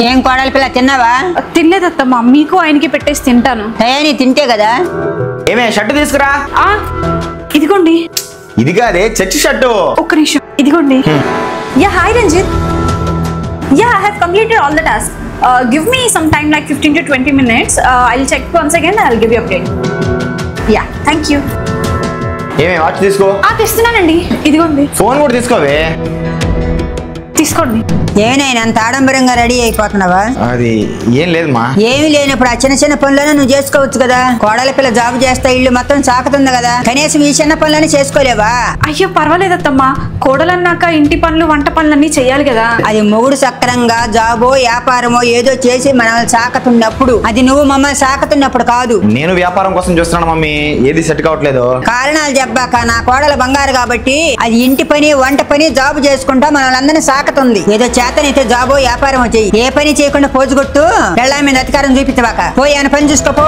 ఏం కోడలి పిల్ల తిన్నావా? తినలేదత్తమ్మా, మీకు ఆయనకి పెట్టేసి తింటాను. నీ తింటే కదా. ఏమే షర్ట్ తీసుకురా. ఇదిగోండి. ఇది కాదే చర్చి షర్టు. ఒక్క నిమిషం, ఇదిగోండి. Ya hi Ranjith. Ya I have completed all the task. Give me some time like 15 to 20 minutes. I will check once again. I will give you update. Ya thank you. ఏమే watch తీసుకో. తెస్తున్నానండి, ఇదిగోండి. Phone కూడా తీసుకోవే. తీసుకోండి. ఏనైనా అంత ఆడంబరంగా ready అయిపోతున్నావా? అది ఏం లేదమ్మా. ఏమి లేనప్పుడు ఆ చిన్న చిన్న పనులను నువ్వు చేసుకోవచ్చు కదా. కోడల పిల్ల జాబ్ చేస్తా ఇల్లు మొత్తం సాకుతుంది కదా, కనీసం ఈ చిన్న పనులని చేసుకోలేవా? అయ్యో పర్వాలేదత్తమ్మా, కోడలన్నాక ఇంటి పనులు వంట పనులన్నీ చెయ్యాలి కదా. అది మొగుడు సక్రంగా జాబో వ్యాపారమో ఏదో చేసి మనల్ని సాకుతున్నప్పుడు, అది నువ్వు మమ్మల్ని సాకుతున్నప్పుడు కాదు. నేను వ్యాపారం కోసం చూస్తున్నాను మమ్మీ, ఏది సెట్ కావట్లేదు. కారణాలు చెప్పాక నా కోడల బంగారు కాబట్టి అది ఇంటి పని వంట పని జాబ్ చేసుకుంటా మనల్ని అందరినీ సాకుతుంది. ఏదో చేతనైతే జాబో వ్యాపారమో చెయ్యి, ఏ పని చేయకుండా పోజుగొట్టు పెళ్ళాం మీద అధికారం చూపించవాక. పోయి ఆయన పని చూసుకోపో.